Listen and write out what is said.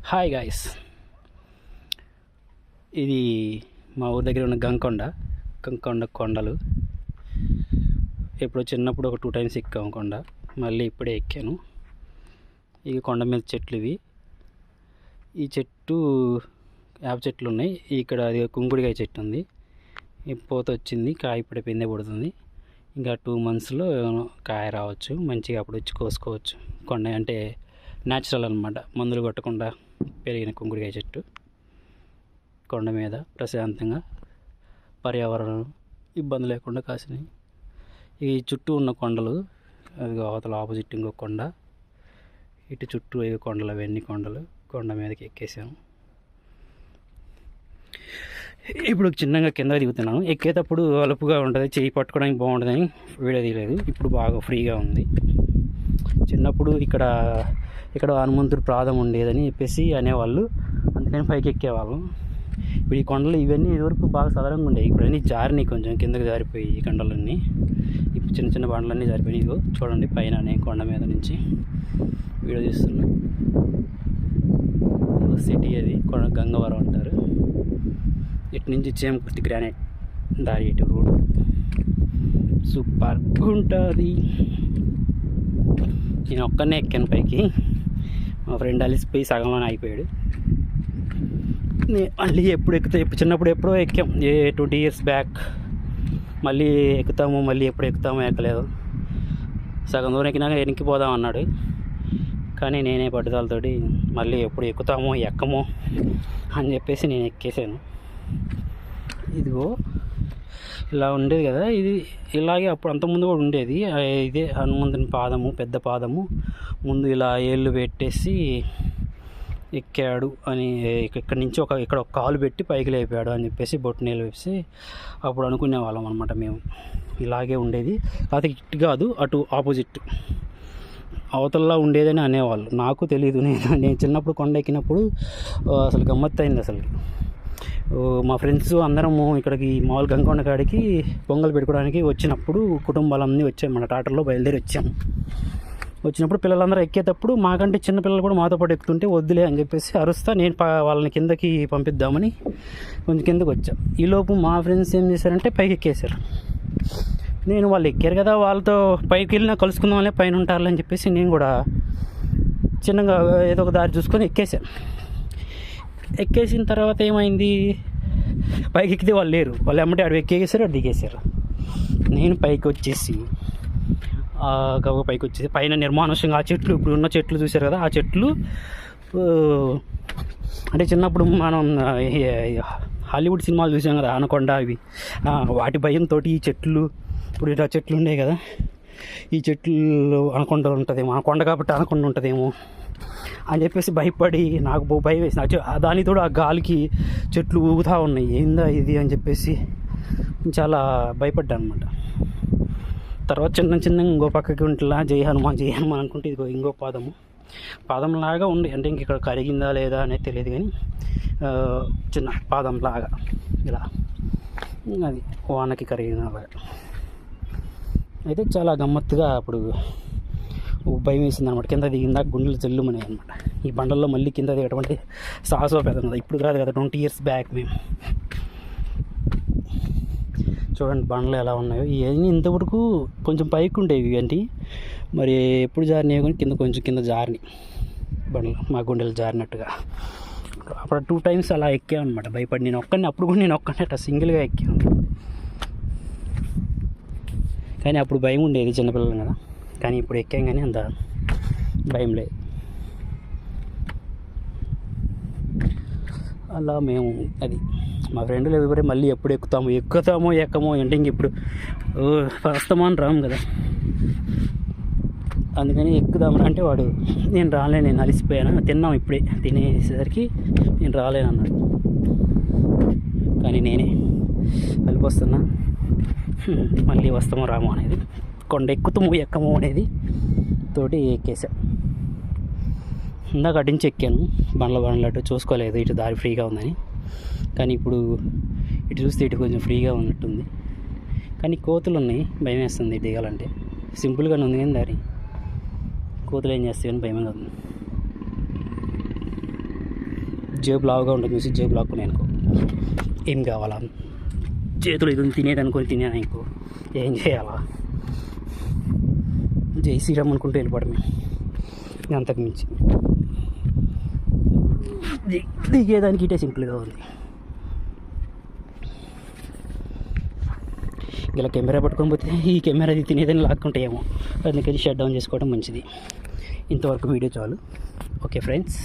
Hi guys, ఇది మా ఊరి దగ్గర ఉన్న గంకొండ కొండలు. ఎప్పుడో చిన్నప్పుడు ఒక 2 times ఎక్కాము కొండ, మళ్ళీ ఇప్పుడే ఎక్కాను. ఈ కొండ మీద చెట్లు ఇవి. ఈ చెట్టు వేప చెట్లు ఉన్నాయి. ఇక్కడ అది కుంకుడికాయ చెట్టు ఉంది. ఈ పూత వచ్చింది, కాయ ఇప్పుడే పిందె పడుతుంది. ఇంకా 2 monthsలో కాయ రావచ్చు. మంచిగా అప్పుడు వచ్చి కోసుకోవచ్చు. కొండ అంటే న్యాచురల్ అనమాట, మందులు కొట్టకుండా పెరిగిన కుంకుడికాయ చెట్టు. కొండ మీద ప్రశాంతంగా పర్యావరణం ఇబ్బంది లేకుండా కాసినాయి. ఈ చుట్టూ ఉన్న కొండలు, అది అవతల ఆపోజిట్ ఇంకో కొండ, ఇటు చుట్టూ అవి కొండలు, అవన్నీ కొండలు. కొండ మీదకి ఎక్కేసాము. ఇప్పుడు చిన్నగా కింద దిగుతున్నాను. ఎక్కేటప్పుడు అలుపుగా ఉంటుంది, చేయి పట్టుకోవడానికి బాగుంటుందని వీడియో తీయలేదు. ఇప్పుడు బాగా ఫ్రీగా ఉంది. చిన్నప్పుడు ఇక్కడ హనుమంతుడు ప్రాధం ఉండేదని చెప్పేసి అనేవాళ్ళు, అందుకని పైకి ఎక్కేవాళ్ళం. ఇప్పుడు ఈ కొండలు ఇవన్నీ ఇదివరకు బాగా సాధారణంగా ఉండేవి. ఇప్పుడు అన్నీ జారినాయి, కొంచెం కిందకి జారిపోయి ఈ కొండలన్నీ. ఇప్పుడు చిన్న చిన్న బండలన్నీ జారిపోయినాయి. ఇగో చూడండి, పైన కొండ మీద నుంచి వీడియో తీస్తున్నా. సిటీ అది గంగవరం అంటారు. ఇటు నుంచి చేమకుర్తి గ్రానైట్ దారి, ఇటు రోడ్డు సూపర్ ఉంటుంది. నేను ఒక్కనే ఎక్కాను పైకి, మా ఫ్రెండ్ అలిసిపోయి సగంలోనే ఆగిపోయాడు. మళ్ళీ చిన్నప్పుడు ఎప్పుడో ఎక్కాం, 20 years బ్యాక్. మళ్ళీ ఎప్పుడు ఎక్కుతామో ఎక్కలేదు. సగం దూరం ఎక్కినాక ఎనికిపోదాం అన్నాడు, కానీ నేనే పట్టుదలతోటి మళ్ళీ ఎప్పుడు ఎక్కుతామో ఎక్కమో అని చెప్పేసి నేను ఎక్కేసాను. ఇదిగో ఇలా ఉండేది కదా, ఇది ఇలాగే అప్పుడు అంతకుముందు కూడా ఉండేది. ఇదే హనుమంతుని పాదము, పెద్ద పాదము ముందు ఇలా ఏళ్ళు పెట్టేసి ఎక్కాడు అని, ఇక్కడ నుంచి ఇక్కడ ఒక కాలు పెట్టి పైకి లేపాడు అని చెప్పేసి బొట్టు నీళ్ళు వేసి అప్పుడు అనుకునే వాళ్ళం అనమాట మేము. ఇలాగే ఉండేది, అది ఇటు కాదు, అటు ఆపోజిట్ అవతలలా ఉండేదని అనేవాళ్ళు. నాకు తెలియదు, నేను చిన్నప్పుడు కొండ ఎక్కినప్పుడు అసలు గమ్మత్తు అయింది. అసలు మా ఫ్రెండ్స్ అందరము ఇక్కడికి మామూలు గంగకొండ కాడికి పొంగల్ పెట్టుకోవడానికి వచ్చినప్పుడు కుటుంబాలన్నీ వచ్చాము, మన టాటర్లో బయలుదేరి వచ్చాము. వచ్చినప్పుడు పిల్లలందరూ ఎక్కేటప్పుడు మాకంటే చిన్న పిల్లలు కూడా మాతో పాటు ఎక్కుతుంటే వద్దులే అని చెప్పేసి అరుస్తా నేను వాళ్ళని కిందకి పంపిద్దామని కొంచెం కిందకి వచ్చాం. ఈలోపు మా ఫ్రెండ్స్ ఏం చేశారంటే పైకి ఎక్కేశారు. నేను వాళ్ళు ఎక్కారు కదా, వాళ్ళతో పైకి వెళ్ళినా కలుసుకుందామని పైన ఉంటారని చెప్పేసి నేను కూడా చిన్నగా ఏదో ఒక దారి చూసుకొని ఎక్కేసాను. ఎక్కేసిన తర్వాత ఏమైంది, పైకి ఎక్కితే వాళ్ళు లేరు. వాళ్ళు ఎమ్మటే అటు ఎక్కేసారు, అటు దిగేశారు. నేను పైకి వచ్చేసి పైన నిర్మానుష్యంగా ఆ చెట్లు, ఇప్పుడు ఉన్న చెట్లు చూశారు కదా, ఆ చెట్లు అంటే చిన్నప్పుడు మనం హాలీవుడ్ సినిమాలు చూసాం కదా, అనకొండ అవి, వాటి భయంతో ఈ చెట్లు, ఇప్పుడు ఇట్లా చెట్లు ఉండే కదా, ఈ చెట్లు అనకొండ ఉంటుందేమో, అనకొండ కాబట్టి అనకొండ ఉంటుందేమో అని చెప్పేసి భయపడి నాకు భయం వేసిన. దానితో ఆ గాలికి చెట్లు ఊగుతూ ఉన్నాయి, ఏందా ఇది అని చెప్పేసి చాలా భయపడ్డాను అనమాట. తర్వాత చిన్న ఇంకో పక్కకి ఉంటున్నా జై హనుమాన్ అనుకుంటే ఇదిగో ఇంకో పాదంలాగా ఉంది. అంటే ఇంక ఇక్కడ కరిగిందా లేదా అనేది తెలియదు, కానీ చిన్న పాదంలాగా ఇలా అది వానకి కరిగినలాగా అయితే చాలా గమ్మత్తుగా అప్పుడు భయం వేసింది అనమాట. కింద దిగిందాక గుండెలు చెల్లుమనేవి అనమాట. ఈ బండల్లో మళ్ళీ కింద దిగటం అంటే సాహసోపేతం కదా, ఇప్పుడు కాదు కదా, 20 years బ్యాక్ మేము. చూడండి బండలు ఎలా ఉన్నాయో. ఇవన్నీ ఇంతవరకు కొంచెం పైకి ఉండేవి అంటే మరి ఎప్పుడు జారినాయో కానీ కింద జారినాయి బండలు, మా గుండెలు జారినట్టుగా. అప్పుడు 2 times అలా ఎక్కాను అనమాట భయపడి. అప్పుడు కూడా నేను ఒక్కనే అట్లా సింగిల్గా ఎక్కాను, కానీ అప్పుడు భయం ఉండేది చిన్నపిల్లలు కదా. కానీ ఇప్పుడు ఎక్కాం కానీ అంత భయం లేదు. అలా మేము అది మా ఫ్రెండ్లు ఎవరే మళ్ళీ ఎప్పుడు ఎక్కుతామో ఎక్కమో అంటే ఇంక ఇప్పుడు వస్తామని రాము కదా, అందుకని ఎక్కుదామని అంటే వాడు నేను రాలేను, నేను అలిసిపోయాను, తిన్నాం ఇప్పుడే తినేసరికి నేను రాలేను అన్నాడు. కానీ నేనే వెళ్ళిపోస్తున్నా, మళ్ళీ వస్తామో రామో అనేది, కొండ ఎక్కుతామో ఎక్కమో అనేది తోటి ఎక్కేసా. ఇందాక అటు నుంచి ఎక్కాను, బండ్ల అటు చూసుకోలేదు, ఇటు దారి ఫ్రీగా ఉందని. కానీ ఇప్పుడు ఇటు చూస్తే ఇటు కొంచెం ఫ్రీగా ఉన్నట్టుంది. కానీ కోతులు ఉన్నాయి, భయం వేస్తుంది దిగాలంటే. సింపుల్గానే ఉంది కానీ దారి, కోతులు ఏం చేస్తాయని భయం కాదు. జేబు లావుగా ఉంటుంది చూసి జేబు లాక్కునే అనుకో ఏం కావాలా చేతులు ఇది తినేది అనుకొని తినేది ఇంకో ఏం చేయాలా జై శ్రీరామ్ అనుకుంటూ వెళ్ళిపోవడమే అంతకు మించి దిగేదానికి ఇటే సింపుల్గా ఉంది. ఇలా కెమెరా పట్టుకొని పోతే ఈ కెమెరా తినేదని లాక్కుంటాయేమో, అందుకని షట్ డౌన్ చేసుకోవడం మంచిది. ఇంతవరకు వీడియో చాలు. Okay friends.